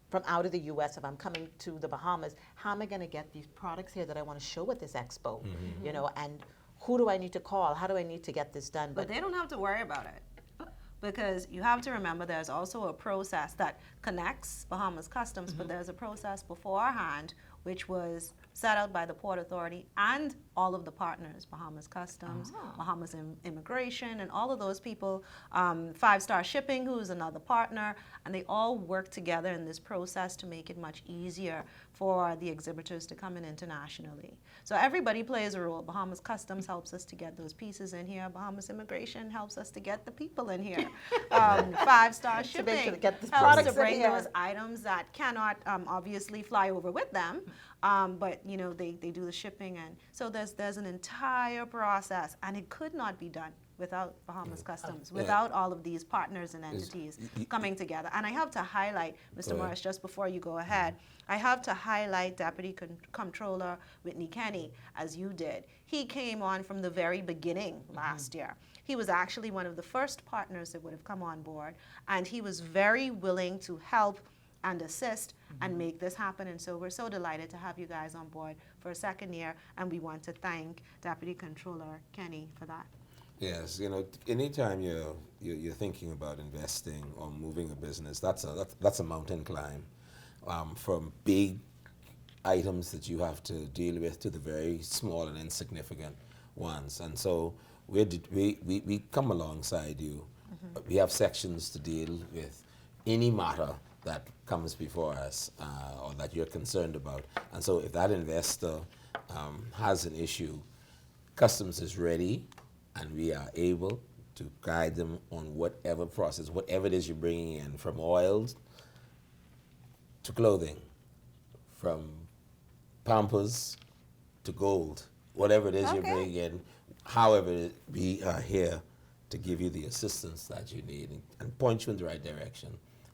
from out of the U.S., if I'm coming to the Bahamas, how am I going to get these products here that I want to show at this expo? You know, and who do I need to call? How do I need to get this done? But they don't have to worry about it, because you have to remember there's also a process that connects Bahamas Customs, but there's a process beforehand which was set out by the Port Authority and all of the partners, Bahamas Customs, Bahamas Immigration, and all of those people, 5-Star Shipping, who's another partner, and they all work together in this process to make it much easier for the exhibitors to come in internationally. So everybody plays a role. Bahamas Customs helps us to get those pieces in here. Bahamas Immigration helps us to get the people in here. 5-Star Shipping to get the helps products to in bring here. those items that cannot obviously fly over with them, but you know they do the shipping, and so there's an entire process, and it could not be done without Bahamas Customs, without all of these partners and entities coming together. And I have to highlight, Mr. Morris, just before you go ahead, I have to highlight Deputy Comptroller Whitney Kenny, as you did. He came on from the very beginning last year. He was actually one of the first partners that would have come on board, and he was very willing to help and assist and make this happen. And so we're so delighted to have you guys on board for a second year, and we want to thank Deputy Comptroller Kenny for that. Yes, you know, anytime you're thinking about investing or moving a business, that's a mountain climb, from big items that you have to deal with to the very small and insignificant ones. And so we come alongside you. We have sections to deal with any matter that comes before us or that you're concerned about. And so if that investor has an issue, Customs is ready, and we are able to guide them on whatever process, whatever it is you're bringing in, from oils to clothing, from Pampers to gold, whatever it is you're bringing in, however, we are here to give you the assistance that you need and point you in the right direction,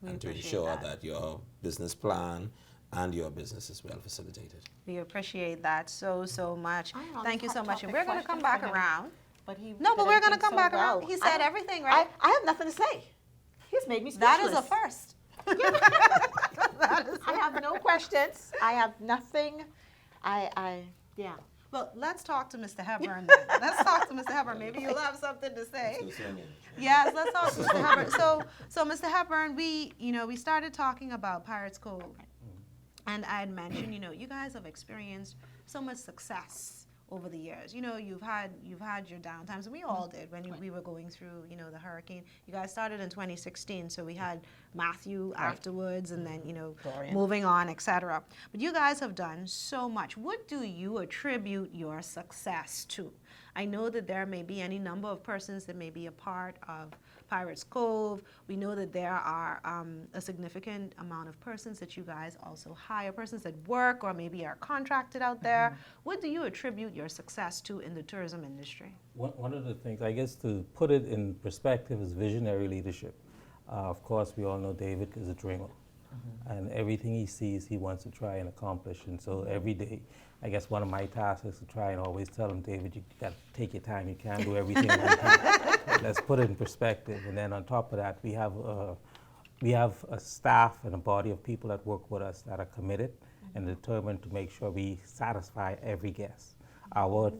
and to ensure that your business plan and your business is well facilitated. We appreciate that so much. on Thank you so hot much. And topic we're going to come question back for him. around. But he No, but did we're going to everything come so back well. around. He said everything, right? I have nothing to say. He's made me speechless. That is a first. I have no questions. I have nothing. Yeah. Well, let's talk to Mr. Hepburn then. Let's talk to Mr. Hepburn. Maybe you'll have something to say. Yes, let's talk to Mr. Hepburn. So Mr. Hepburn, we started talking about Pirates Cove, and I had mentioned, you guys have experienced so much success over the years. You've had your downtimes, and we all did when we were going through, the hurricane. You guys started in 2016, so we had Matthew afterwards, and then, Dorian. moving on, etc. But you guys have done so much. What do you attribute your success to? I know that there may be any number of persons that may be a part of Pirates Cove. We know that there are a significant amount of persons that you guys also hire, persons that work or maybe are contracted out there. What do you attribute your success to in the tourism industry? One of the things, I guess, to put it in perspective, is visionary leadership. Of course, we all know David is a dreamer. And everything he sees, he wants to try and accomplish. And so every day, I guess one of my tasks is to try and always tell him, David, you got to take your time. You can't do everything at one time. Let's put it in perspective. And then on top of that, we have a staff and a body of people that work with us that are committed and determined to make sure we satisfy every guest. Our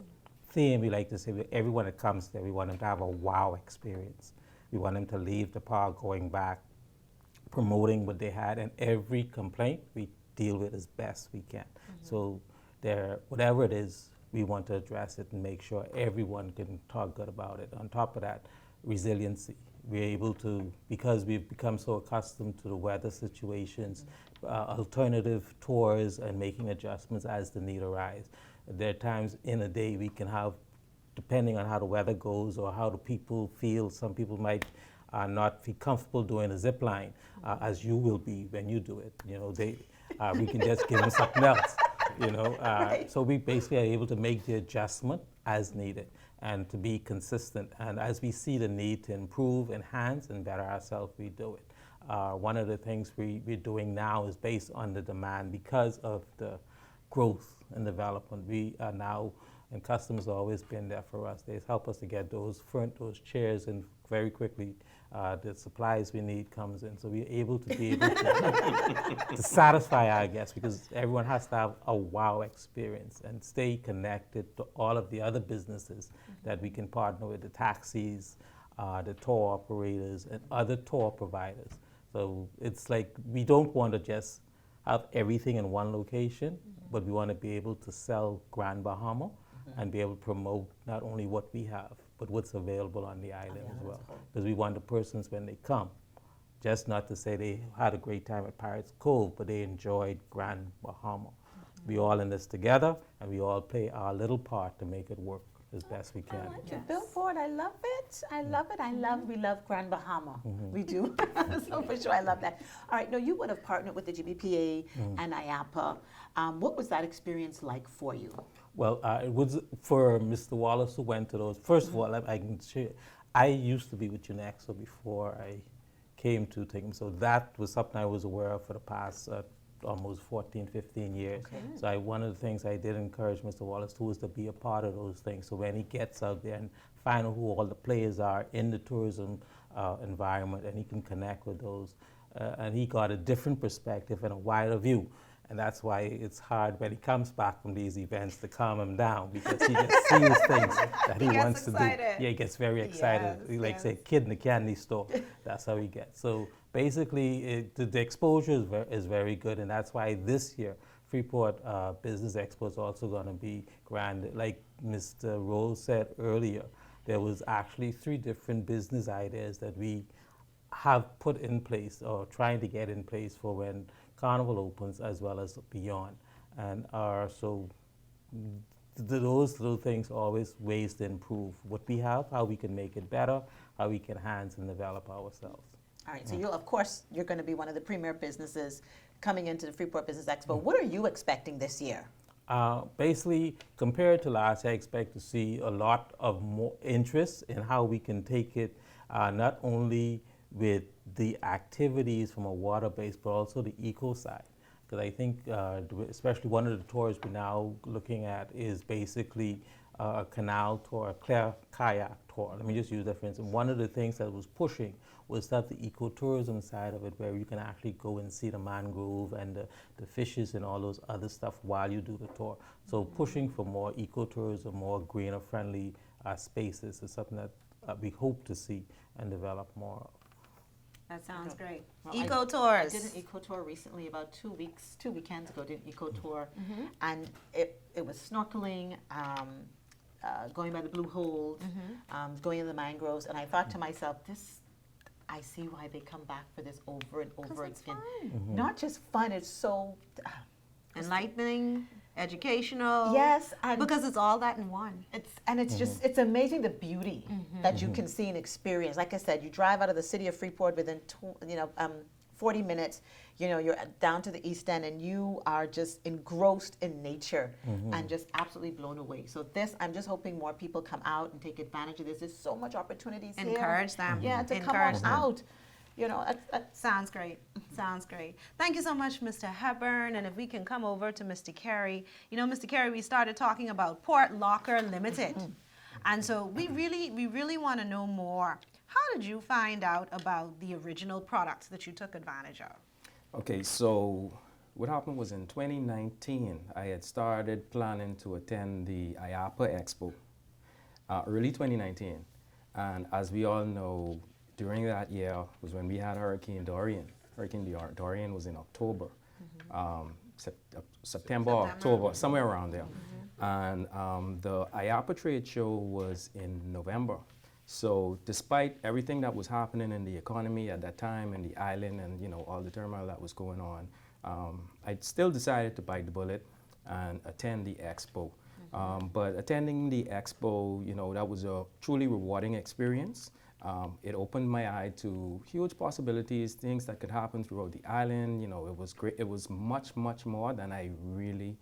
theme, we like to say, everyone that comes there, we want them to have a wow experience. We want them to leave the park going back, promoting what they had, and every complaint we deal with as best we can. So whatever it is, we want to address it and make sure everyone can talk good about it. On top of that, resiliency. We're able to, because we've become so accustomed to the weather situations, alternative tours and making adjustments as the need arises. There are times in a day we can have, depending on how the weather goes or how the people feel, some people might not feel comfortable doing a zip line, as you will be when you do it. We can just give them something else. So we basically are able to make the adjustment as needed and to be consistent. And as we see the need to improve, enhance, and better ourselves, we do it. One of the things we're doing now is based on the demand because of the growth and development. We are now, and Customs has always been there for us. They help us to get those chairs in very quickly. the supplies we need comes in. So we're able to satisfy our guests, because everyone has to have a wow experience and stay connected to all of the other businesses that we can partner with, the taxis, the tour operators, and other tour providers. So it's like we don't want to just have everything in one location, but we want to be able to sell Grand Bahama and be able to promote not only what we have, but what's available on the island as well. Because we want the persons, when they come, just not to say they had a great time at Pirates Cove, but they enjoyed Grand Bahama. We all in this together, and we all play our little part to make it work as best we can. Billboard, I love it. I love it. We love Grand Bahama. We do. So for sure, I love that. All right, now you would have partnered with the GBPA and IAPA. What was that experience like for you? Well, it was for Mr. Wallace, who went to those. First of all, I can share, I used to be with UNEXO before I came to take them. So that was something I was aware of for the past almost 14, 15 years. Okay. So one of the things I did encourage Mr. Wallace to was to be a part of those things. So when he gets out there and find out who all the players are in the tourism environment, and he can connect with those. And he got a different perspective and a wider view. And that's why it's hard when he comes back from these events to calm him down, because he just sees things that he wants to do. Yeah, he gets very excited. He like say, kid in the candy store. That's how he gets. So basically, the exposure is very good, and that's why this year Freeport Business Expo is also going to be grand. Like Mr. Rose said earlier, there was actually 3 different business ideas that we have put in place, or trying to get in place, for when Carnival opens as well as beyond. And so those little things are always ways to improve what we have, how we can make it better, how we can enhance and develop ourselves. All right, so of course, you're going to be one of the premier businesses coming into the Freeport Business Expo. What are you expecting this year? Basically, compared to last year, I expect to see a lot of more interest in how we can take it, not only with the activities from a water base, but also the eco side. Because I think, especially one of the tours we're now looking at is basically a canal tour, a clear kayak tour. Let me just use that for instance. One of the things that was pushing was that the ecotourism side of it, where you can actually go and see the mangrove and the fishes and all those other stuff while you do the tour. So pushing for more ecotourism, more greener friendly spaces is something that we hope to see and develop more of. That sounds great. Well, Eco tours. I did an eco tour recently, about 2 weekends ago. Did an eco tour, and it was snorkeling, going by the blue holes, going in the mangroves, and I thought to myself, I see why they come back for this over and over again. Not just fun; it's so enlightening, educational. Yes, and because it's all that in one. It's just, it's amazing the beauty that you can see and experience. Like I said, you drive out of the city of Freeport within 40 minutes. You're down to the East End, and you are just engrossed in nature and just absolutely blown away. So I'm just hoping more people come out and take advantage of this. There's so much opportunities here. Encourage them. Yeah, to come on out. Sounds great. Sounds great. Thank you so much, Mr. Hepburn. And if we can come over to Mr. Carey. Mr. Carey, we started talking about Port Locker Limited. And so we really want to know more. How did you find out about the original products that you took advantage of? Okay, so what happened was in 2019, I had started planning to attend the IAPA Expo, early 2019. And as we all know, during that year was when we had Hurricane Dorian. Hurricane Dorian was in October, September, October, somewhere around there. And the IAPA trade show was in November. So despite everything that was happening in the economy at that time and the island and all the turmoil that was going on, I still decided to bite the bullet and attend the expo. But attending the expo, that was a truly rewarding experience. It opened my eye to huge possibilities, things that could happen throughout the island. It was great. It was much, much more than I really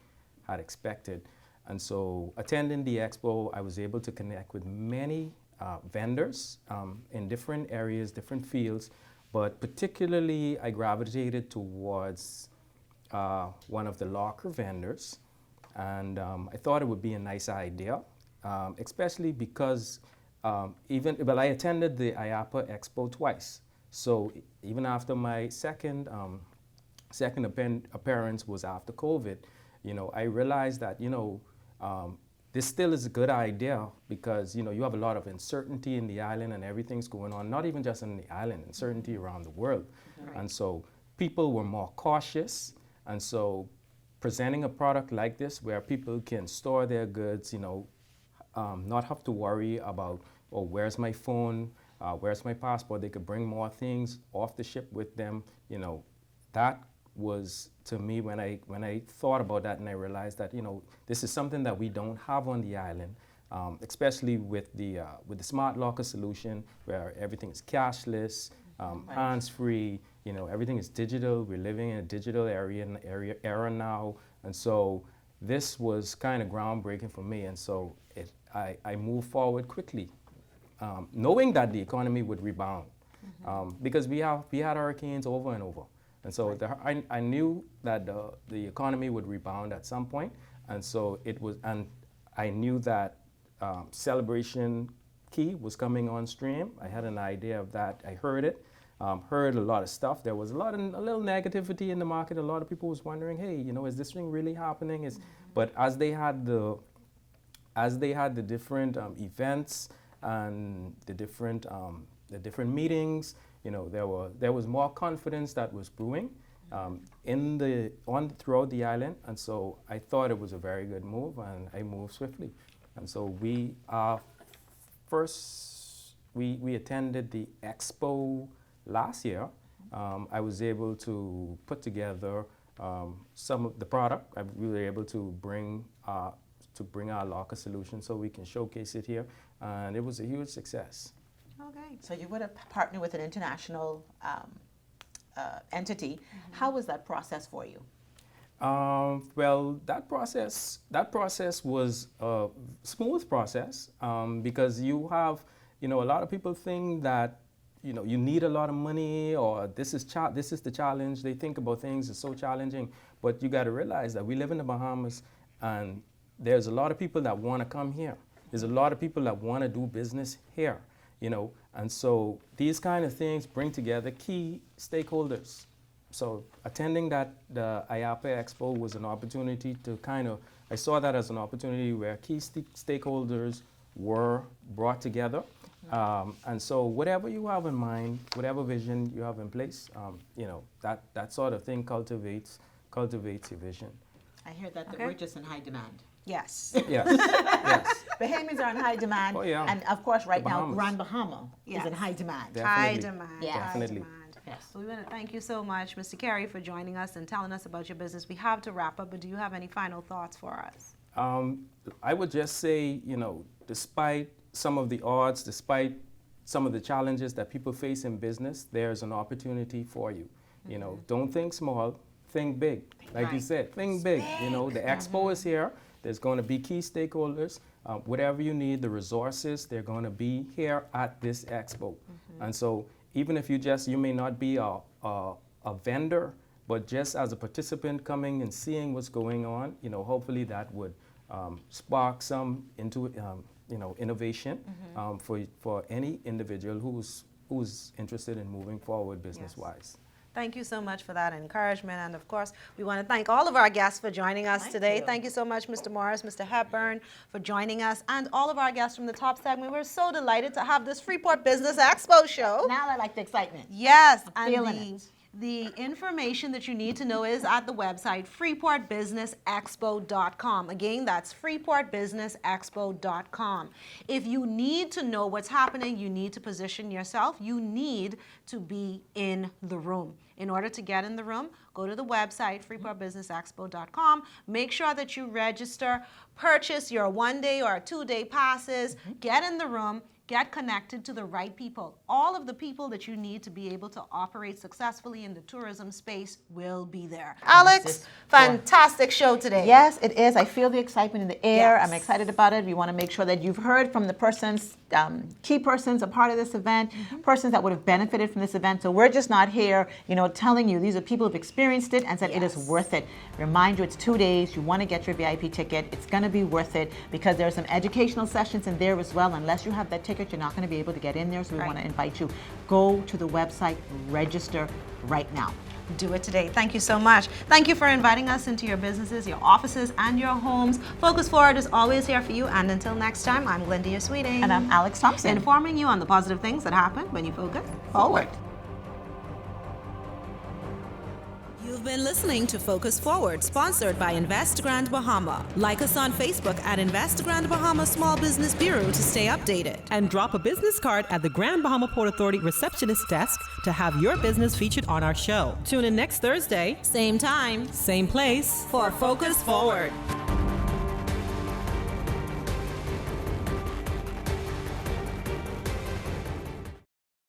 had expected. And so attending the expo, I was able to connect with many vendors in different areas, different fields, but particularly I gravitated towards one of the locker vendors. And I thought it would be a nice idea, especially because I attended the IAPA Expo twice. So even after my second appearance was after COVID, I realized that, this still is a good idea because, you have a lot of uncertainty in the island and everything's going on, not even just in the island, uncertainty around the world. Right. And so people were more cautious. And so presenting a product like this where people can store their goods, not have to worry about, oh, where's my phone, where's my passport, they could bring more things off the ship with them, that was, to me, when I thought about that and I realized that, this is something that we don't have on the island, especially with the smart locker solution where everything is cashless, hands-free, everything is digital. We're living in a digital era now. And so this was kind of groundbreaking for me. And so I moved forward quickly, knowing that the economy would rebound, because we had hurricanes over and over. And so I knew that the economy would rebound at some point, and so I knew that Celebration Key was coming on stream. I had an idea of that. I heard it, heard a lot of stuff. There was a little negativity in the market. A lot of people was wondering, hey, is this thing really happening? But as they had the different events and the different meetings, there was more confidence that was brewing throughout the island, and so I thought it was a very good move, and I moved swiftly. And so we attended the expo last year. I was able to put together some of the product. We were able to bring our locker solution so we can showcase it here, and it was a huge success. Okay. So you would have partnered with an international entity. How was that process for you? Well, that process was a smooth process because you have, a lot of people think that, you need a lot of money or this is the challenge. They think about things as so challenging, but you got to realize that we live in the Bahamas and there's a lot of people that want to come here. There's a lot of people that want to do business here. And so these kind of things bring together key stakeholders. So attending the IAPA Expo was an opportunity to I saw that as an opportunity where key stakeholders were brought together. And so whatever you have in mind, whatever vision you have in place, that sort of thing cultivates your vision. I hear that we're just in high demand. Yes. Yes. Yes. Bahamians are in high demand. Oh, yeah. And of course, right now, Bahamas. Grand Bahama Yes. is in high demand. High Definitely. demand. Yeah. Definitely. High demand. Yes. So we want to thank you so much, Mr. Carey, for joining us and telling us about your business. We have to wrap up, but do you have any final thoughts for us? I would just say, despite some of the odds, despite some of the challenges that people face in business, there's an opportunity for you. Don't think small, think big. Like you said, think big. The expo is here. There's going to be key stakeholders. Whatever you need, the resources, they're going to be here at this expo. And so even if you may not be a vendor, but just as a participant coming and seeing what's going on, hopefully that would spark some innovation for any individual who's interested in moving forward business-wise. Thank you so much for that encouragement. And of course, we want to thank all of our guests for joining us today. Thank you so much, Mr. Morris, Mr. Hepburn, for joining us, and all of our guests from the top segment. We're so delighted to have this Freeport Business Expo show. Now I like the excitement. Yes, I'm feeling it. The information that you need to know is at the website freeportbusinessexpo.com. Again, that's freeportbusinessexpo.com. If you need to know what's happening, you need to position yourself. You need to be in the room. In order to get in the room, go to the website freeportbusinessexpo.com. Make sure that you register, purchase your 1-day or 2-day passes, get in the room, get connected to the right people. All of the people that you need to be able to operate successfully in the tourism space will be there. Alex, fantastic show today. Yes, it is. I feel the excitement in the air. Yes. I'm excited about it. We want to make sure that you've heard from the persons, key persons a part of this event, persons that would have benefited from this event. So we're just not here, telling you these are people who've experienced it and said it is worth it. Remind you, it's 2 days. You want to get your VIP ticket. It's going to be worth it because there are some educational sessions in there as well. Unless you have that ticket ticket, you're not going to be able to get in there, so we want to invite you. Go to the website, register right now. Do it today. Thank you so much. Thank you for inviting us into your businesses, your offices, and your homes. Focus Forward is always here for you. And until next time, I'm Glendia Sweeting. And I'm Alex Thompson. Informing you on the positive things that happen when you focus forward. You've been listening to Focus Forward, sponsored by Invest Grand Bahama. Like us on Facebook at Invest Grand Bahama Small Business Bureau to stay updated. And drop a business card at the Grand Bahama Port Authority receptionist desk to have your business featured on our show. Tune in next Thursday, Same time, same place, for Focus Forward.